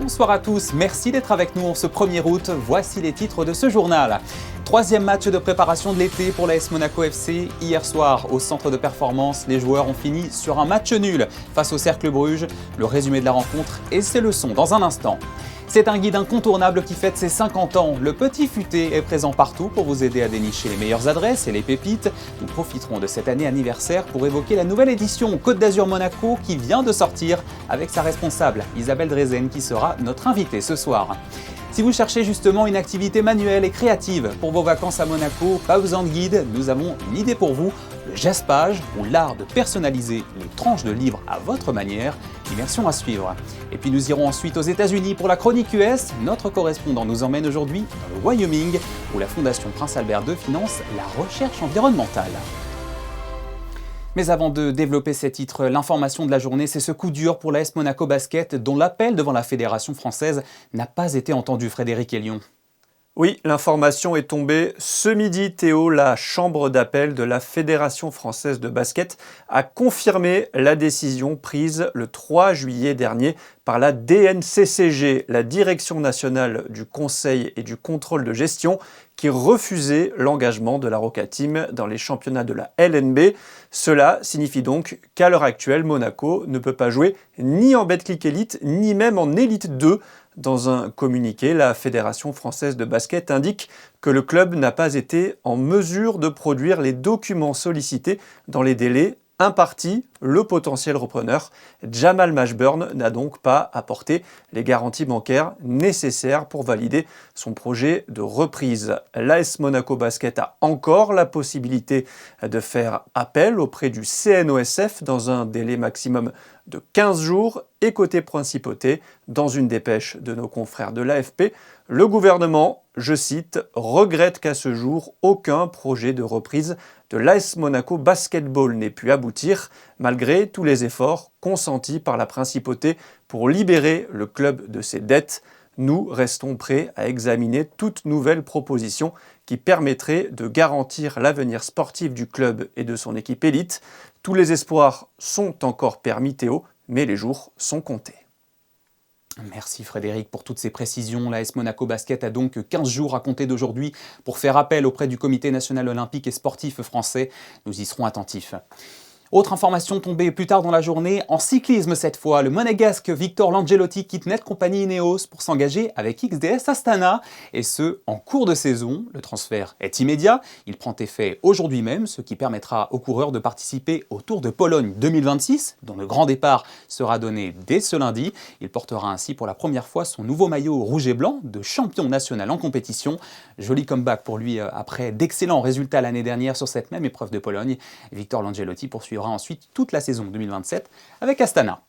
Bonsoir à tous, merci d'être avec nous en ce 1er août. Voici les titres de ce journal. 3e match de préparation de l'été pour l'AS Monaco FC. Hier soir, au centre de performance, les joueurs ont fini sur un match nul face au Cercle Bruges. Le résumé de la rencontre et ses leçons dans un instant. C'est un guide incontournable qui fête ses 50 ans. Le Petit Futé est présent partout pour vous aider à dénicher les meilleures adresses et les pépites. Nous profiterons de cette année anniversaire pour évoquer la nouvelle édition Côte d'Azur Monaco qui vient de sortir avec sa responsable Isabelle Drezen qui sera notre invitée ce soir. Si vous cherchez justement une activité manuelle et créative pour vos vacances à Monaco, pas besoin de guide, nous avons une idée pour vous, le jaspage ou l'art de personnaliser les tranches de livres à votre manière, immersion à suivre. Et puis nous irons ensuite aux États-Unis pour la chronique US. Notre correspondant nous emmène aujourd'hui dans le Wyoming où la Fondation Prince Albert II finance la recherche environnementale. Mais avant de développer ces titres, l'information de la journée, c'est ce coup dur pour l'AS Monaco Basket dont l'appel devant la Fédération française n'a pas été entendu, Frédéric Hélion. Oui, l'information est tombée ce midi, Théo. La chambre d'appel de la Fédération française de basket a confirmé la décision prise le 3 juillet dernier par la DNCCG, la Direction nationale du conseil et du contrôle de gestion, qui refusait l'engagement de la Roca Team dans les championnats de la LNB. Cela signifie donc qu'à l'heure actuelle, Monaco ne peut pas jouer ni en Betclic Elite, ni même en Elite 2. Dans un communiqué, la Fédération française de basket indique que le club n'a pas été en mesure de produire les documents sollicités dans les délais impartis. Le potentiel repreneur, Jamal Mashburn, n'a donc pas apporté les garanties bancaires nécessaires pour valider son projet de reprise. L'AS Monaco Basket a encore la possibilité de faire appel auprès du CNOSF dans un délai maximum de 15 jours et côté principauté, dans une dépêche de nos confrères de l'AFP, le gouvernement, je cite, regrette qu'à ce jour, aucun projet de reprise de l'AS Monaco Basketball n'ait pu aboutir, malgré tous les efforts consentis par la principauté pour libérer le club de ses dettes. Nous restons prêts à examiner toute nouvelle proposition qui permettrait de garantir l'avenir sportif du club et de son équipe élite. Tous les espoirs sont encore permis, Théo, mais les jours sont comptés. Merci Frédéric pour toutes ces précisions. L'AS Monaco Basket a donc 15 jours à compter d'aujourd'hui pour faire appel auprès du Comité national olympique et sportif français. Nous y serons attentifs. Autre information tombée plus tard dans la journée, en cyclisme cette fois, le monégasque Victor Langelotti quitte Net Compagnie Ineos pour s'engager avec XDS Astana, et ce, en cours de saison. Le transfert est immédiat, il prend effet aujourd'hui même, ce qui permettra aux coureurs de participer au Tour de Pologne 2026, dont le grand départ sera donné dès ce lundi. Il portera ainsi pour la première fois son nouveau maillot rouge et blanc de champion national en compétition. Joli comeback pour lui après d'excellents résultats l'année dernière sur cette même épreuve de Pologne. Victor Langelotti poursuivra ensuite toute la saison 2027 avec Astana.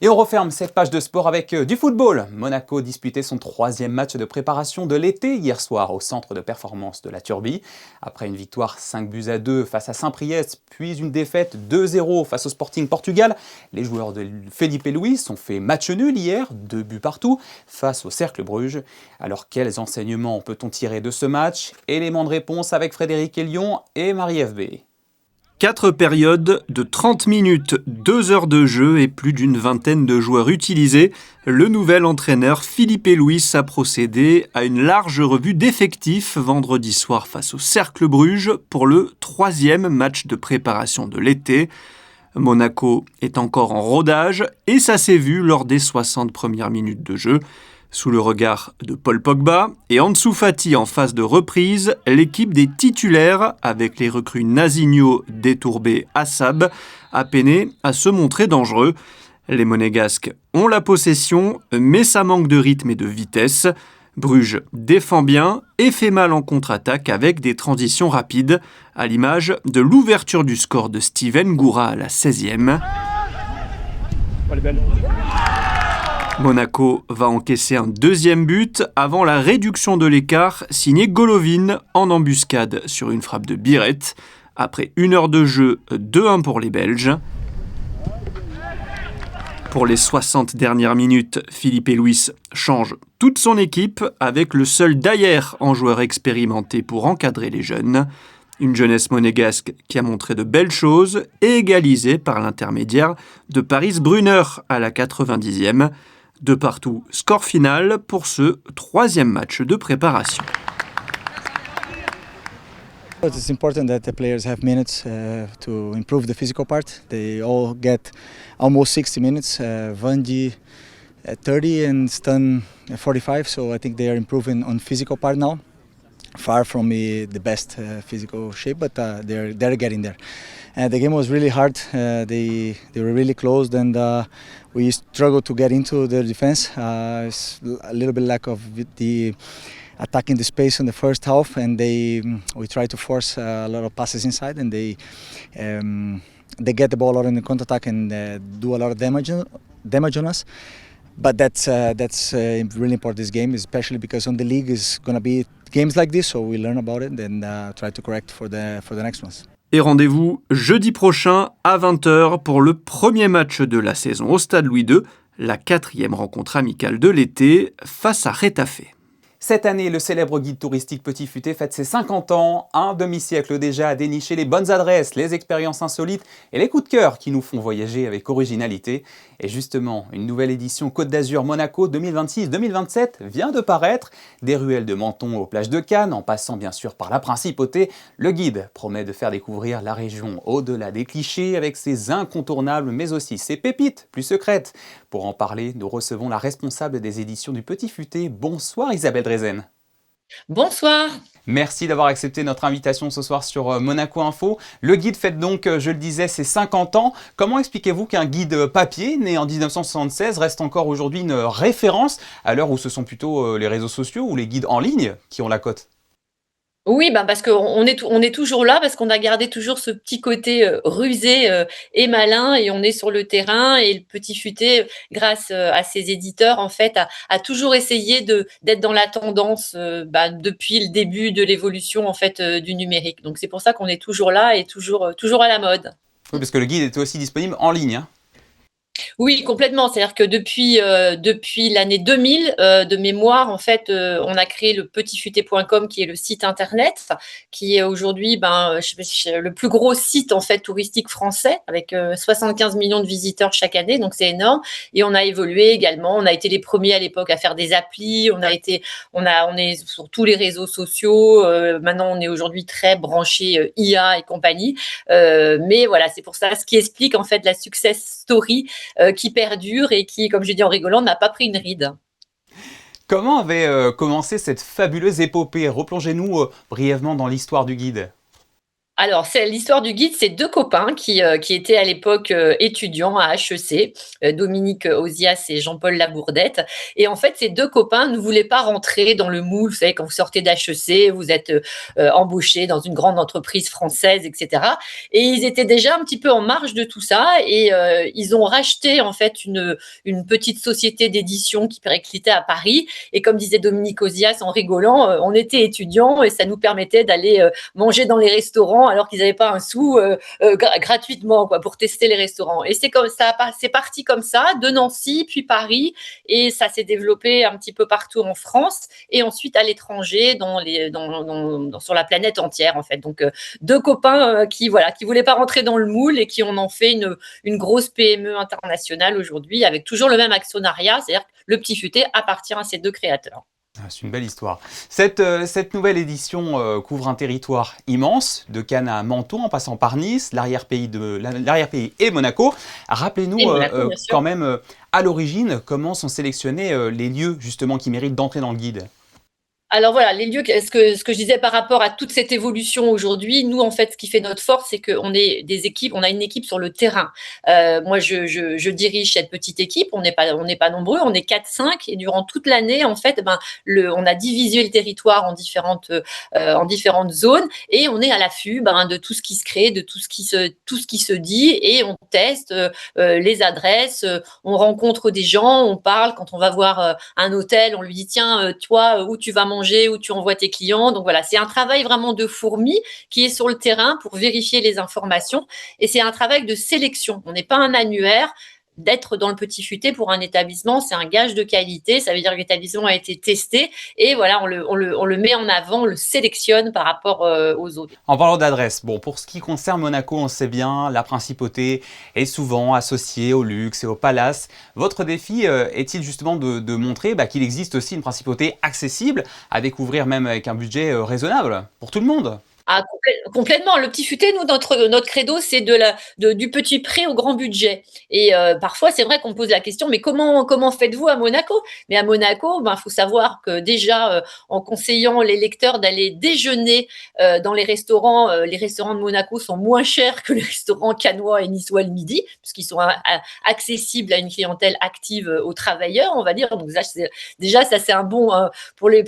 Et on referme cette page de sport avec du football. Monaco disputait son 3e match de préparation de l'été hier soir au centre de performance de la Turbie. Après une victoire 5-2 face à Saint-Priest, puis une défaite 2-0 face au Sporting Portugal, les joueurs de Felipe Luis ont fait match nul hier, 2 buts partout, face au Cercle Bruges. Alors quels enseignements peut-on tirer de ce match? Éléments de réponse avec Frédéric Hélion et Marie-FB. 4 périodes de 30 minutes, 2 heures de jeu et plus d'une vingtaine de joueurs utilisés. Le nouvel entraîneur Felipe Luis a procédé à une large revue d'effectifs vendredi soir face au Cercle Bruges pour le 3e match de préparation de l'été. Monaco est encore en rodage et ça s'est vu lors des 60 premières minutes de jeu. Sous le regard de Paul Pogba et Ansu Fati en phase de reprise, l'équipe des titulaires, avec les recrues Nazinho, Détourbé, Assab, a peiné à se montrer dangereux. Les Monégasques ont la possession, mais ça manque de rythme et de vitesse. Bruges défend bien et fait mal en contre-attaque avec des transitions rapides, à l'image de l'ouverture du score de Steven Goura à la 16e. Monaco va encaisser un 2e but avant la réduction de l'écart signé Golovin en embuscade sur une frappe de Biret. Après 1 heure de jeu, 2-1 pour les Belges. Pour les 60 dernières minutes, Felipe Luis change toute son équipe avec le seul Dayer en joueur expérimenté pour encadrer les jeunes. Une jeunesse monégasque qui a montré de belles choses et égalisée par l'intermédiaire de Paris Brunner à la 90e. De partout, score final pour ce troisième match de préparation. It's important that the players have minutes to improve the physical part. They all get almost 60 minutes. Vandy 30 and Stan 45. So I think they are improving on physical part now. Far from the best physical shape, but they're getting there. The game was really hard. They were really close, and we struggled to get into their defense. It's a little bit lack of the attacking the space in the first half, and we try to force a lot of passes inside, and they get the ball out in the counter-attack and do a lot of damage on us. But that's really important this game, especially because on the league is going to be games like this, so we learn about it and try to correct for the next ones. Et rendez-vous jeudi prochain à 20h pour le premier match de la saison au Stade Louis II, la 4e rencontre amicale de l'été face à Retafe. Cette année, le célèbre guide touristique Petit Futé fête ses 50 ans, un demi-siècle déjà à dénicher les bonnes adresses, les expériences insolites et les coups de cœur qui nous font voyager avec originalité. Et justement, une nouvelle édition Côte d'Azur Monaco 2026-2027 vient de paraître. Des ruelles de Menton aux plages de Cannes, en passant bien sûr par la Principauté, le guide promet de faire découvrir la région au-delà des clichés avec ses incontournables mais aussi ses pépites plus secrètes. Pour en parler, nous recevons la responsable des éditions du Petit Futé. Bonsoir Isabelle Drezen. Bonsoir. Merci d'avoir accepté notre invitation ce soir sur Monaco Info. Le guide fête donc, je le disais, ses 50 ans. Comment expliquez-vous qu'un guide papier, né en 1976, reste encore aujourd'hui une référence à l'heure où ce sont plutôt les réseaux sociaux ou les guides en ligne qui ont la cote ? Oui, parce qu'on est toujours là, parce qu'on a gardé toujours ce petit côté rusé et malin, et on est sur le terrain. Et le Petit Futé, grâce à ses éditeurs, en fait, a toujours essayé d'être dans la tendance depuis le début de l'évolution en fait du numérique. Donc c'est pour ça qu'on est toujours là et toujours à la mode. Oui, parce que le guide est aussi disponible en ligne, hein. Oui, complètement. C'est-à-dire que depuis l'année 2000, de mémoire, en fait, on a créé le petitfuté.com, qui est le site internet, qui est aujourd'hui le plus gros site en fait touristique français, avec 75 millions de visiteurs chaque année, donc c'est énorme. Et on a évolué également. On a été les premiers à l'époque à faire des applis. On est sur tous les réseaux sociaux. Maintenant, on est aujourd'hui très branché IA et compagnie. Mais voilà, c'est pour ça, ce qui explique en fait la success story qui perdure et qui, comme je dis en rigolant, n'a pas pris une ride. Comment avait commencé cette fabuleuse épopée ? Replongez-nous brièvement dans l'histoire du guide. Alors, l'histoire du guide, c'est deux copains qui étaient à l'époque étudiants à HEC, Dominique Ozias et Jean-Paul Labourdette. Et en fait, ces deux copains ne voulaient pas rentrer dans le moule. Vous savez, quand vous sortez d'HEC, vous êtes embauché dans une grande entreprise française, etc. Et ils étaient déjà un petit peu en marge de tout ça. Et ils ont racheté en fait une petite société d'édition qui périclitait à Paris. Et comme disait Dominique Ozias en rigolant, on était étudiants et ça nous permettait d'aller manger dans les restaurants alors qu'ils n'avaient pas un sou gratuitement pour tester les restaurants. Et c'est comme ça, c'est parti comme ça, de Nancy, puis Paris, et ça s'est développé un petit peu partout en France, et ensuite à l'étranger, sur la planète entière, en fait. Donc, deux copains qui voulaient pas rentrer dans le moule et qui en ont fait une grosse PME internationale aujourd'hui, avec toujours le même actionnariat, c'est-à-dire que le Petit Futé appartient à ces deux créateurs. C'est une belle histoire. Cette nouvelle édition couvre un territoire immense, de Cannes à Menton, en passant par Nice, l'arrière-pays et Monaco. Rappelez-nous quand même, à l'origine, comment sont sélectionnés les lieux justement qui méritent d'entrer dans le guide. Alors voilà, les lieux, ce que je disais par rapport à toute cette évolution aujourd'hui, nous, en fait, ce qui fait notre force, c'est qu'on est des équipes, on a une équipe sur le terrain. Moi, je dirige cette petite équipe, on n'est pas nombreux, on est 4-5, et durant toute l'année, en fait, on a divisé le territoire en différentes zones, et on est à l'affût de tout ce qui se crée, de tout ce qui se dit, et on teste les adresses, on rencontre des gens, on parle. Quand on va voir un hôtel, on lui dit tiens, toi, où tu vas manger, où tu envoies tes clients. Donc voilà, c'est un travail vraiment de fourmi qui est sur le terrain pour vérifier les informations, et c'est un travail de sélection. On n'est pas un annuaire. d'être dans le Petit Futé pour un établissement, c'est un gage de qualité. Ça veut dire que l'établissement a été testé et voilà, on le met en avant, on le sélectionne par rapport aux autres. En parlant d'adresse, bon, pour ce qui concerne Monaco, on sait bien, la principauté est souvent associée au luxe et au palace. Votre défi est-il justement de montrer qu'il existe aussi une principauté accessible à découvrir même avec un budget raisonnable pour tout le monde? Ah, complètement. Le Petit Futé, nous, notre credo, c'est du petit prix au grand budget. Et parfois, c'est vrai qu'on pose la question, mais comment faites-vous à Monaco? Mais à Monaco, faut savoir que déjà, en conseillant les lecteurs d'aller déjeuner dans les restaurants de Monaco sont moins chers que les restaurants cannois et niçois le midi, puisqu'ils sont accessibles à une clientèle active aux travailleurs, on va dire. Donc déjà, ça c'est un bon pour les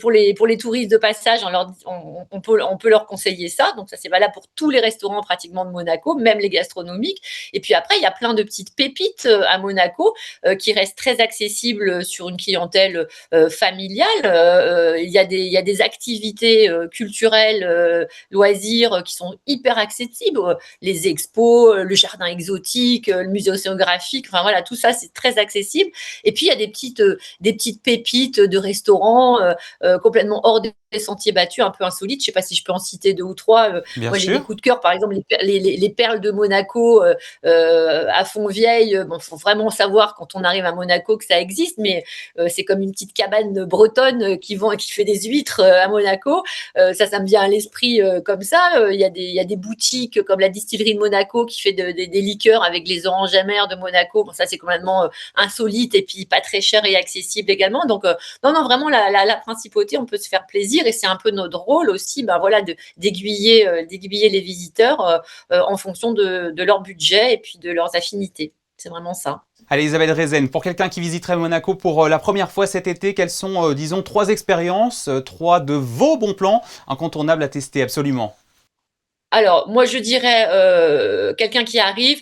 touristes de passage. On peut leur conseiller ça. Donc ça, c'est valable pour tous les restaurants pratiquement de Monaco, même les gastronomiques. Et puis après, il y a plein de petites pépites à Monaco qui restent très accessibles sur une clientèle familiale. Il y a des activités culturelles, loisirs qui sont hyper accessibles. Les expos, le jardin exotique, le musée océanographique, enfin voilà, tout ça, c'est très accessible. Et puis, il y a des petites pépites de restaurants complètement hors des sentiers battus, un peu insolites. Je ne sais pas si je peux en citer 2 ou 3. Moi, j'ai des coups de cœur, par exemple, les perles de Monaco à Fontvieille. Il faut vraiment savoir quand on arrive à Monaco que ça existe, mais c'est comme une petite cabane bretonne qui fait des huîtres à Monaco. Ça me vient à l'esprit comme ça. Il y a des boutiques comme la distillerie de Monaco qui fait des liqueurs avec les oranges amères de Monaco. Bon, ça, c'est complètement insolite et puis pas très cher et accessible également. Donc, non, vraiment, la principauté, on peut se faire plaisir et c'est un peu notre rôle aussi, d'aiguiller les visiteurs en fonction de leur budget et puis de leurs affinités. C'est vraiment ça. Allez, Isabelle Rezen, pour quelqu'un qui visiterait Monaco pour la première fois cet été, quelles sont, disons, 3 expériences, 3 de vos bons plans incontournables à tester absolument? Alors, moi, je dirais quelqu'un qui arrive,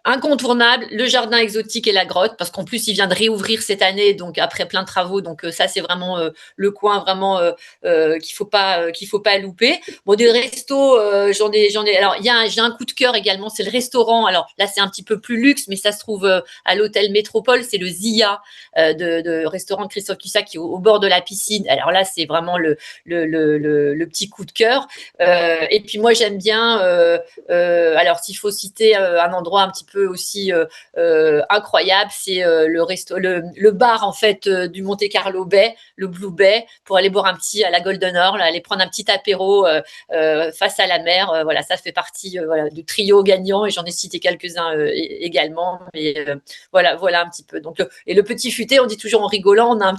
incontournable, le jardin exotique et la grotte, parce qu'en plus, il vient de réouvrir cette année, donc après plein de travaux. Donc ça, c'est vraiment le coin vraiment qu'il faut pas louper. Bon, des restos, j'en ai. Alors, j'ai un coup de cœur également, c'est le restaurant. Alors là, c'est un petit peu plus luxe, mais ça se trouve à l'hôtel Métropole. C'est le Zia de restaurant de Christophe Cuissac qui est au bord de la piscine. Alors là, c'est vraiment le petit coup de cœur. Et puis moi, j'aime bien. Alors, s'il faut citer un endroit un petit peu aussi incroyable, c'est le bar en fait du Monte Carlo Bay, le Blue Bay, pour aller boire un petit à la Golden Hour, aller prendre un petit apéro face à la mer. Voilà, ça fait partie du trio gagnant et j'en ai cité quelques-uns également. Mais voilà un petit peu. Donc, et le Petit Futé, on dit toujours en rigolant, on a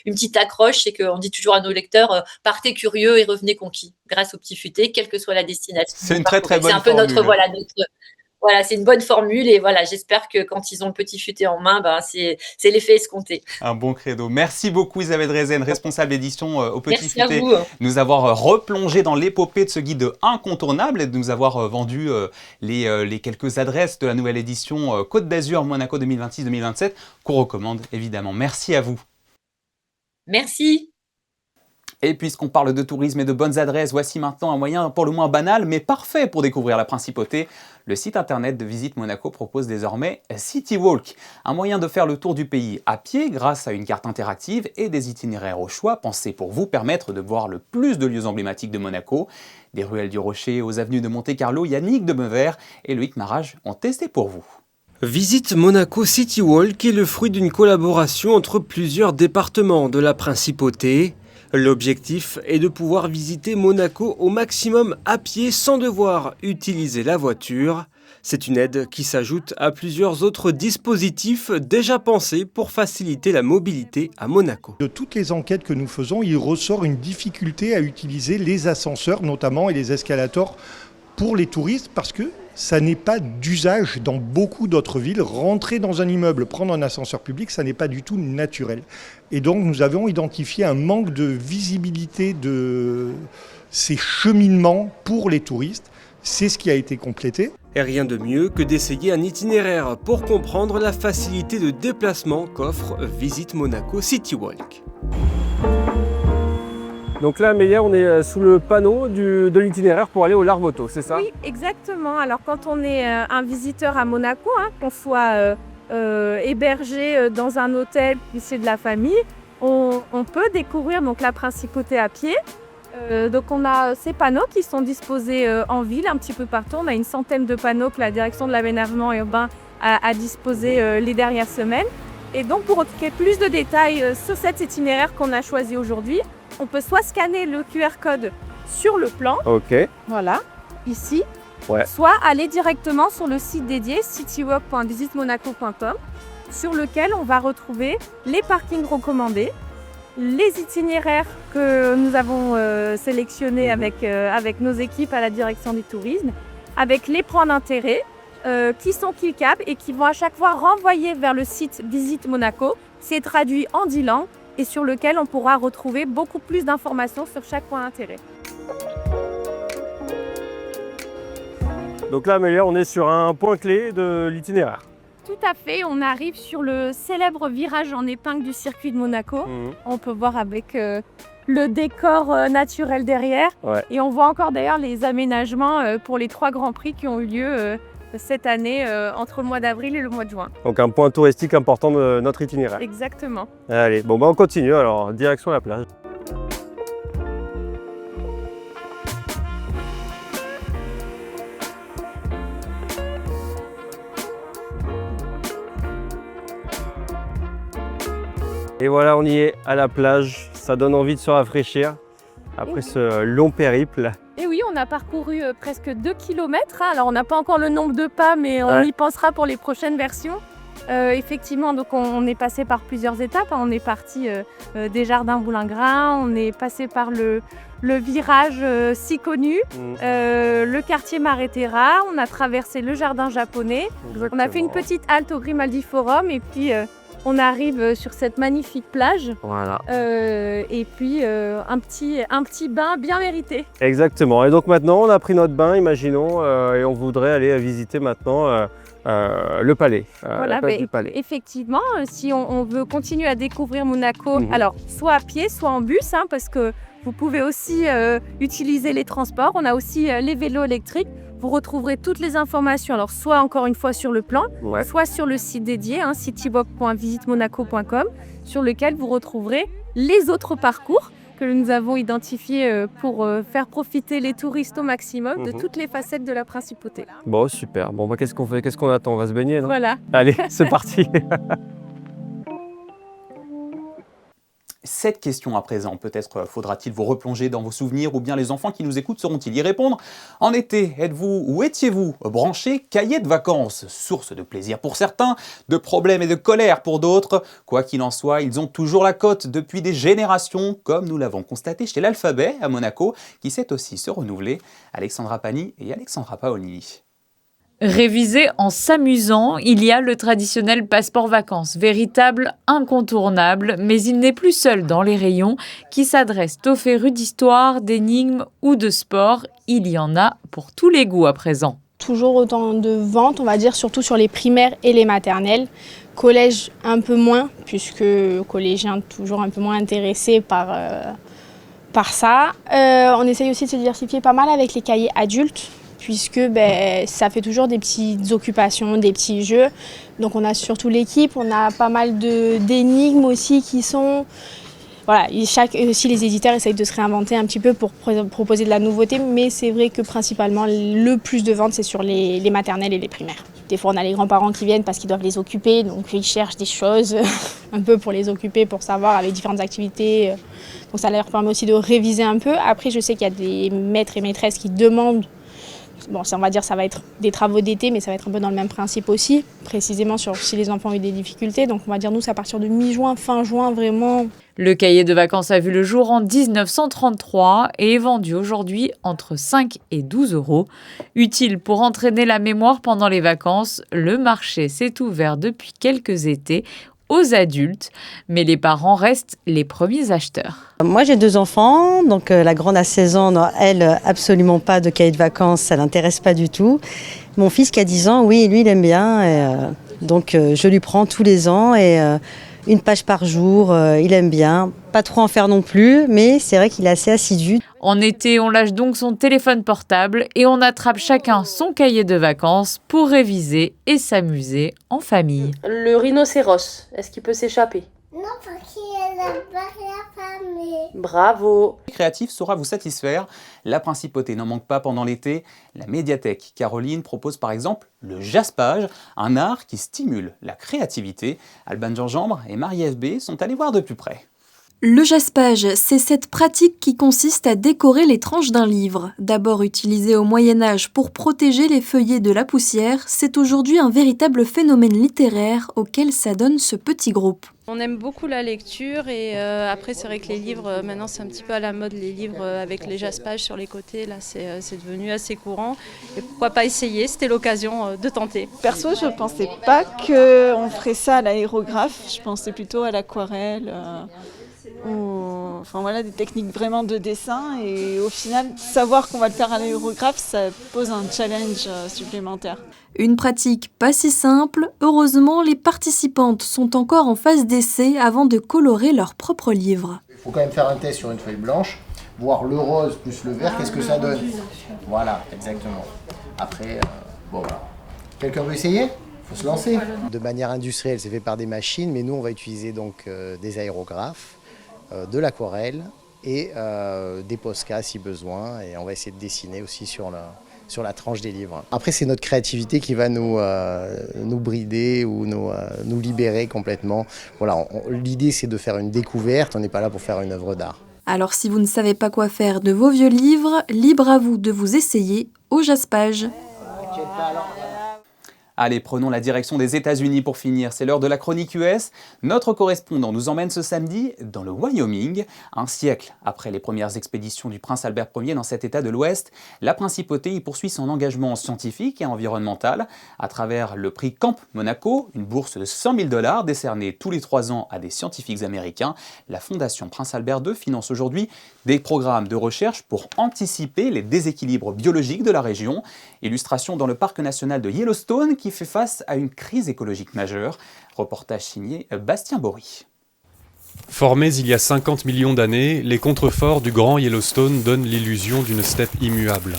une petite accroche, c'est qu'on dit toujours à nos lecteurs partez curieux et revenez conquis grâce au Petit Futé, quelle que soit la destination. C'est une très très bonne formule. C'est un peu notre voilà, c'est une bonne formule et voilà, j'espère que quand ils ont le Petit Futé en main, c'est l'effet escompté. Un bon credo. Merci beaucoup Isabelle Rezen, responsable d'édition au Petit Merci Futé, de nous avoir replongé dans l'épopée de ce guide incontournable et de nous avoir vendu les quelques adresses de la nouvelle édition Côte d'Azur Monaco 2026-2027 qu'on recommande évidemment. Merci à vous. Merci. Et puisqu'on parle de tourisme et de bonnes adresses, voici maintenant un moyen pour le moins banal, mais parfait pour découvrir la principauté. Le site internet de Visite Monaco propose désormais City Walk, un moyen de faire le tour du pays à pied grâce à une carte interactive et des itinéraires au choix pensés pour vous permettre de voir le plus de lieux emblématiques de Monaco. Des ruelles du Rocher aux avenues de Monte-Carlo, Yannick de Meuvert et Loïc Marage ont testé pour vous. Visite Monaco City Walk est le fruit d'une collaboration entre plusieurs départements de la principauté. L'objectif est de pouvoir visiter Monaco au maximum à pied sans devoir utiliser la voiture. C'est une aide qui s'ajoute à plusieurs autres dispositifs déjà pensés pour faciliter la mobilité à Monaco. De toutes les enquêtes que nous faisons, il ressort une difficulté à utiliser les ascenseurs notamment et les escalators pour les touristes parce que ça n'est pas d'usage dans beaucoup d'autres villes. Rentrer dans un immeuble, prendre un ascenseur public, ça n'est pas du tout naturel. Et donc nous avons identifié un manque de visibilité de ces cheminements pour les touristes. C'est ce qui a été complété. Et rien de mieux que d'essayer un itinéraire pour comprendre la facilité de déplacement qu'offre Visite Monaco City Walk. Donc là, Amélia, on est sous le panneau de l'itinéraire pour aller au Larvoto, c'est ça? Oui, exactement. Alors quand on est un visiteur à Monaco, qu'on soit hébergé dans un hôtel puis c'est de la famille, on peut découvrir donc la principauté à pied. Donc on a ces panneaux qui sont disposés en ville un petit peu partout. On a une centaine de panneaux que la direction de l'aménagement urbain a disposés les dernières semaines. Et donc pour retrouver plus de détails sur cet itinéraire qu'on a choisi aujourd'hui, on peut soit scanner le QR code sur le plan, Ok. voilà, ici, Ouais. soit aller directement sur le site dédié citywalk.visitemonaco.com sur lequel on va retrouver les parkings recommandés, les itinéraires que nous avons sélectionnés avec nos équipes à la direction du tourisme, avec les points d'intérêt qui sont cliquables et qui vont à chaque fois renvoyer vers le site Visite Monaco. C'est traduit en 10 langues et sur lequel on pourra retrouver beaucoup plus d'informations sur chaque point d'intérêt. Donc là, Amélia, on est sur un point clé de l'itinéraire. Tout à fait, on arrive sur le célèbre virage en épingle du circuit de Monaco. On peut voir avec le décor naturel derrière. Ouais. Et on voit encore d'ailleurs les aménagements pour les 3 grands prix qui ont eu lieu cette année entre le mois d'avril et le mois de juin. Donc un point touristique important de notre itinéraire. Exactement. Allez, bon bah on continue alors, direction la plage. Et voilà, on y est à la plage, ça donne envie de se rafraîchir après ce long périple. Et oui, on a parcouru presque 2 km. Alors on n'a pas encore le nombre de pas, mais on y pensera pour les prochaines versions. Effectivement, donc on est passé par plusieurs étapes. On est parti des jardins Boulingrin, on est passé par le virage si connu, le quartier Maréterra, on a traversé le jardin japonais. Exactement. On a fait une petite halte au Grimaldi Forum et puis on arrive sur cette magnifique plage. Voilà. Et puis un petit bain bien mérité. Exactement. Et donc maintenant, on a pris notre bain, imaginons, et on voudrait aller visiter maintenant le palais, la place du palais. Effectivement, si on veut continuer à découvrir Monaco, alors soit à pied, soit en bus, parce que vous pouvez aussi utiliser les transports. On a aussi les vélos électriques. Vous retrouverez toutes les informations, alors soit encore une fois sur le plan, soit sur le site dédié, citywalk.visitemonaco.com, sur lequel vous retrouverez les autres parcours que nous avons identifiés pour faire profiter les touristes au maximum de toutes les facettes de la principauté. Bon, super. Bon, bah, qu'est-ce qu'on fait? Qu'est-ce qu'on attend? On va se baigner, non? Voilà. Allez, c'est parti. Cette question à présent, peut-être faudra-t-il vous replonger dans vos souvenirs ou bien les enfants qui nous écoutent sauront-ils y répondre? En été, êtes-vous ou étiez-vous branché cahier de vacances? Source de plaisir pour certains, de problèmes et de colère pour d'autres. Quoi qu'il en soit, ils ont toujours la cote depuis des générations, comme nous l'avons constaté chez l'Alphabet à Monaco, qui sait aussi se renouveler. Alexandra Pani et Alexandra Paolini. Révisé en s'amusant, il y a le traditionnel passeport vacances, véritable incontournable, mais il n'est plus seul dans les rayons qui s'adressent aux férus d'histoire, d'énigmes ou de sport. Il y en a pour tous les goûts à présent. Toujours autant de ventes, on va dire, surtout sur les primaires et les maternelles. Collège un peu moins, puisque collégiens toujours un peu moins intéressés par ça. On essaye aussi de se diversifier pas mal avec les cahiers adultes, puisque ça fait toujours des petites occupations, des petits jeux. Donc on a surtout l'équipe, on a pas mal d'énigmes aussi qui sont... Voilà, aussi les éditeurs essayent de se réinventer un petit peu pour proposer de la nouveauté, mais c'est vrai que principalement le plus de ventes c'est sur les maternelles et les primaires. Des fois on a les grands-parents qui viennent parce qu'ils doivent les occuper, donc ils cherchent des choses un peu pour les occuper, pour savoir avec différentes activités. Donc ça leur permet aussi de réviser un peu. Après je sais qu'il y a des maîtres et maîtresses qui demandent, bon, on va dire ça va être des travaux d'été, mais ça va être un peu dans le même principe aussi, précisément sur si les enfants ont eu des difficultés. Donc on va dire nous c'est à partir de mi-juin, fin juin vraiment. Le cahier de vacances a vu le jour en 1933 et est vendu aujourd'hui entre 5 et 12 €. Utile pour entraîner la mémoire pendant les vacances, le marché s'est ouvert depuis quelques étés aux adultes, mais les parents restent les premiers acheteurs. Moi j'ai 2 enfants, donc la grande a 16 ans, non, elle absolument pas de cahier de vacances, ça l'intéresse pas du tout. Mon fils qui a 10 ans, oui, lui il aime bien, et, donc je lui prends tous les ans et 1 page par jour, il aime bien. Pas trop en faire non plus, mais c'est vrai qu'il est assez assidu. En été, on lâche donc son téléphone portable et on attrape chacun son cahier de vacances pour réviser et s'amuser en famille. Le rhinocéros, est-ce qu'il peut s'échapper? Non, parce qu'il a pas la famille. Bravo. Créatif saura vous satisfaire. La principauté n'en manque pas pendant l'été. La médiathèque Caroline propose par exemple le jaspage, un art qui stimule la créativité. Alban Gingembre et Marie FB sont allés voir de plus près. Le jaspage, c'est cette pratique qui consiste à décorer les tranches d'un livre. D'abord utilisé au Moyen-Âge pour protéger les feuillets de la poussière, c'est aujourd'hui un véritable phénomène littéraire auquel s'adonne ce petit groupe. On aime beaucoup la lecture et après c'est vrai que les livres, maintenant c'est un petit peu à la mode, les livres avec les jaspages sur les côtés, là c'est devenu assez courant. Et pourquoi pas essayer, c'était l'occasion de tenter. Perso, je pensais pas qu'on ferait ça à l'aérographe, je pensais plutôt à l'aquarelle. Enfin voilà, des techniques vraiment de dessin et au final, savoir qu'on va le faire à l'aérographe, ça pose un challenge supplémentaire. Une pratique pas si simple, heureusement les participantes sont encore en phase d'essai avant de colorer leur propre livre. Il faut quand même faire un test sur une feuille blanche, voir le rose plus le vert, qu'est-ce que ça donne. Voilà, exactement. Après, bon voilà. Quelqu'un veut essayer ? Il faut se lancer. De manière industrielle, c'est fait par des machines, mais nous on va utiliser donc des aérographes, de l'aquarelle et des Posca si besoin, et on va essayer de dessiner aussi sur la tranche des livres. Après c'est notre créativité qui va nous brider ou nous libérer complètement. Voilà, l'idée c'est de faire une découverte, on n'est pas là pour faire une œuvre d'art. Alors si vous ne savez pas quoi faire de vos vieux livres, libre à vous de vous essayer au jaspage. Allez, prenons la direction des États-Unis pour finir. C'est l'heure de la chronique US. Notre correspondant nous emmène ce samedi dans le Wyoming. Un siècle après les premières expéditions du prince Albert Ier dans cet État de l'Ouest, la principauté y poursuit son engagement scientifique et environnemental à travers le prix Camp Monaco, une bourse de 100 000 $ décernée tous les 3 ans à des scientifiques américains. La Fondation Prince Albert II finance aujourd'hui des programmes de recherche pour anticiper les déséquilibres biologiques de la région. Illustration dans le parc national de Yellowstone qui fait face à une crise écologique majeure. Reportage signé Bastien Bory. Formés il y a 50 millions d'années, les contreforts du Grand Yellowstone donnent l'illusion d'une steppe immuable.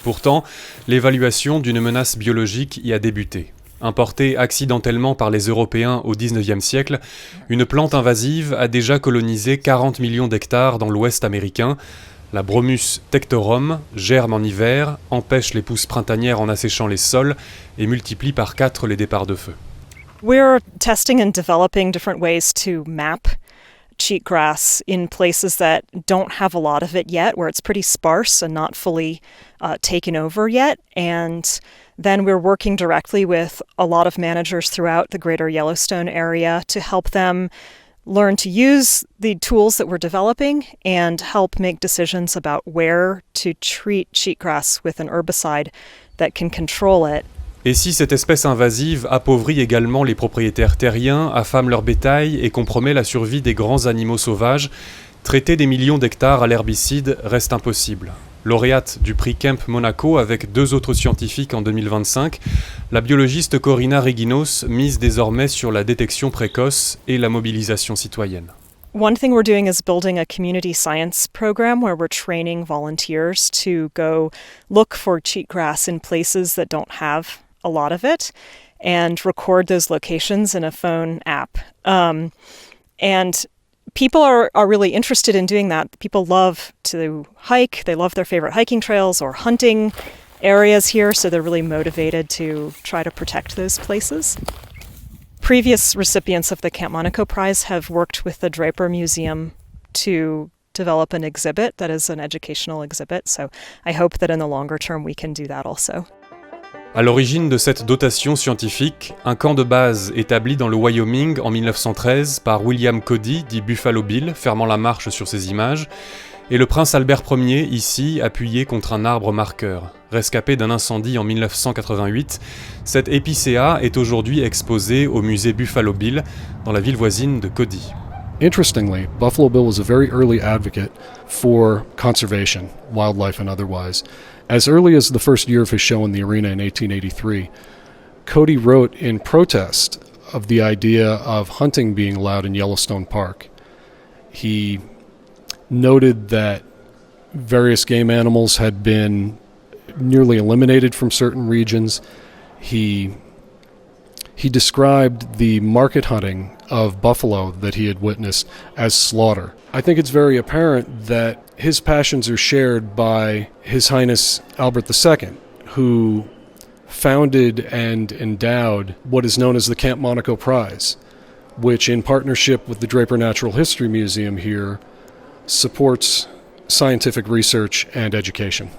Pourtant, l'évaluation d'une menace biologique y a débuté. Importée accidentellement par les Européens au XIXe siècle, une plante invasive a déjà colonisé 40 millions d'hectares dans l'Ouest américain. La Bromus tectorum germe en hiver, empêche les pousses printanières en asséchant les sols et multiplie par 4 les départs de feu. We're testing and developing different ways to map cheatgrass in places that don't have a lot of it yet, where it's pretty sparse and not fully taken over yet. And then we're working directly with a lot of managers throughout the greater Yellowstone area to help them learn to use the tools that we're developing and help make decisions about where to treat cheatgrass with an herbicide that can control it. Et si cette espèce invasive appauvrit également les propriétaires terriens, affame leur bétail et compromet la survie des grands animaux sauvages, traiter des millions d'hectares à l'herbicide reste impossible. Lauréate du prix Camp Monaco avec 2 autres scientifiques en 2025, la biologiste Corina Reginos mise désormais sur la détection précoce et la mobilisation citoyenne. One thing we're doing is building a community science program where we're training volunteers to go look for cheatgrass in places that don't have a lot of it and record those locations in a phone app. And people are really interested in doing that. People love to hike. They love their favorite hiking trails or hunting areas here, so they're really motivated to try to protect those places. Previous recipients of the Camp Monaco Prize have worked with the Draper Museum to develop an exhibit that is an educational exhibit, so I hope that in the longer term we can do that also. À l'origine de cette dotation scientifique, un camp de base établi dans le Wyoming en 1913 par William Cody, dit Buffalo Bill, fermant la marche sur ces images, et le prince Albert Ier, ici, appuyé contre un arbre marqueur. Rescapé d'un incendie en 1988, cette épicéa est aujourd'hui exposée au musée Buffalo Bill, dans la ville voisine de Cody. Interestingly, Buffalo Bill was a very early advocate for conservation, wildlife and otherwise. As early as the first year of his show in the arena in 1883, Cody wrote in protest of the idea of hunting being allowed in Yellowstone Park. He noted that various game animals had been nearly eliminated from certain regions. He described the market hunting of buffalo that he had witnessed as slaughter. I think it's very apparent that his passions are shared by His Highness Albert II, who founded and endowed what is known as the Camp Monaco Prize, which in partnership with the Draper Natural History Museum here supports scientific research and education.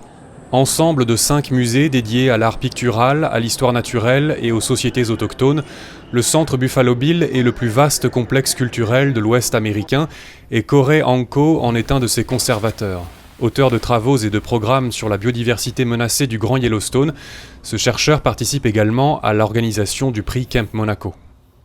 Ensemble de 5 musées dédiés à l'art pictural, à l'histoire naturelle et aux sociétés autochtones, le Centre Buffalo Bill est le plus vaste complexe culturel de l'Ouest américain et Corey Anko en est un de ses conservateurs. Auteur de travaux et de programmes sur la biodiversité menacée du Grand Yellowstone, ce chercheur participe également à l'organisation du prix Camp Monaco.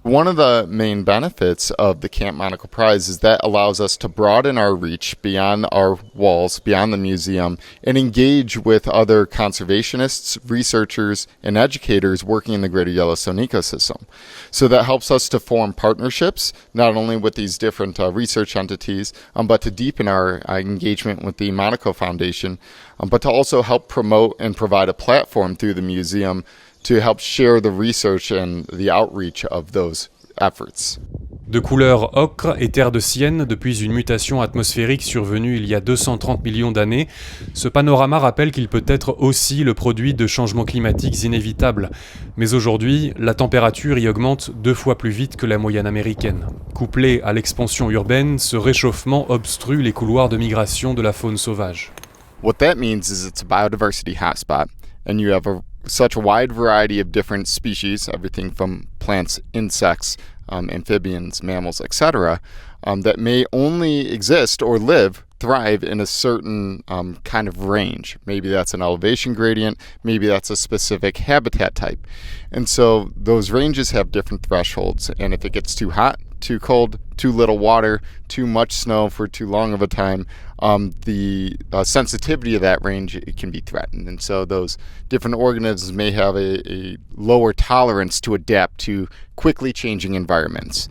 One of the main benefits of the Camp Monaco Prize is that allows us to broaden our reach beyond our walls, beyond the museum, and engage with other conservationists, researchers, and educators working in the greater Yellowstone ecosystem. So that helps us to form partnerships, not only with these different research entities, but to deepen our engagement with the Monaco Foundation, but to also help promote and provide a platform through the museum to help share the research and the outreach of those efforts. De couleur ocre et terre de sienne depuis une mutation atmosphérique survenue il y a 230 millions d'années, ce panorama rappelle qu'il peut être aussi le produit de changements climatiques inévitables. Mais aujourd'hui, la température y augmente 2 fois plus vite que la moyenne américaine. Couplé à l'expansion urbaine, ce réchauffement obstrue les couloirs de migration de la faune sauvage. What that means is it's a biodiversity hotspot, and you have such a wide variety of different species, everything from plants, insects, amphibians, mammals, etc., that may only exist or thrive in a certain kind of range. Maybe that's an elevation gradient, maybe that's a specific habitat type. And so those ranges have different thresholds, and if it gets too hot, too cold, too little water, too much snow for too long of a time, the sensitivity of that range, it can be threatened. And so those different organisms may have a lower tolerance to adapt to quickly changing environments.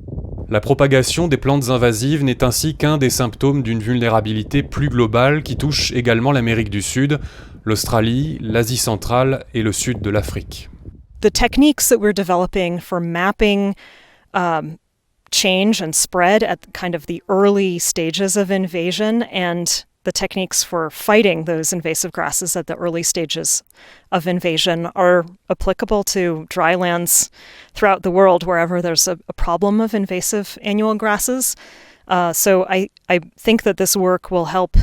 La propagation des plantes invasives n'est ainsi qu'un des symptômes d'une vulnérabilité plus globale qui touche également l'Amérique du Sud, l'Australie, l'Asie centrale et le sud de l'Afrique. The techniques that we're developing for mapping change and spread at kind of the early stages of invasion, and the techniques for fighting those invasive grasses at the early stages of invasion are applicable to drylands throughout the world wherever there's a problem of invasive annual grasses. So I think that this work will help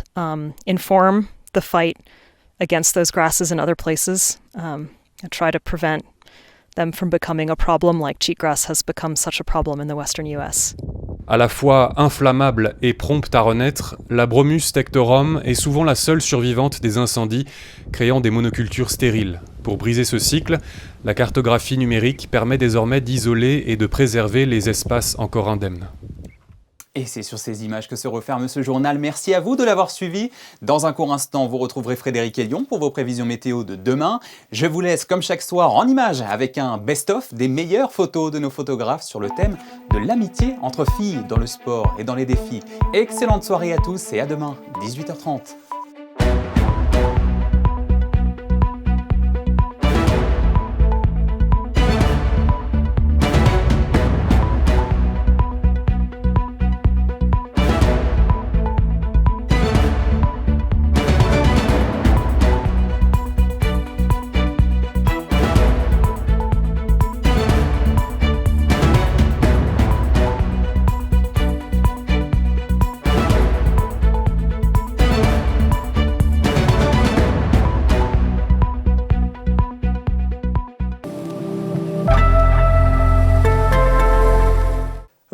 inform the fight against those grasses in other places and try to prevent them from becoming a problem like cheatgrass has become such a problem in the western US. À la fois inflammable et prompte à renaître, la Bromus tectorum est souvent la seule survivante des incendies, créant des monocultures stériles. Pour briser ce cycle, la cartographie numérique permet désormais d'isoler et de préserver les espaces encore indemnes. Et c'est sur ces images que se referme ce journal. Merci à vous de l'avoir suivi. Dans un court instant, vous retrouverez Frédéric Elion pour vos prévisions météo de demain. Je vous laisse comme chaque soir en images avec un best-of des meilleures photos de nos photographes sur le thème de l'amitié entre filles dans le sport et dans les défis. Excellente soirée à tous et à demain, 18h30.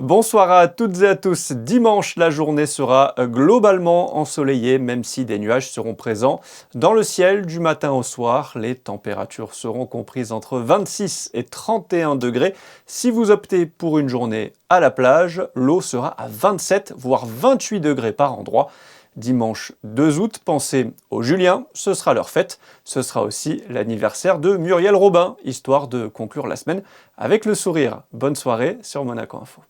Bonsoir à toutes et à tous. Dimanche, la journée sera globalement ensoleillée, même si des nuages seront présents dans le ciel du matin au soir. Les températures seront comprises entre 26 et 31 degrés. Si vous optez pour une journée à la plage, l'eau sera à 27 voire 28 degrés par endroit. Dimanche 2 août, pensez aux Juliens, ce sera leur fête. Ce sera aussi l'anniversaire de Muriel Robin, histoire de conclure la semaine avec le sourire. Bonne soirée sur Monaco Info.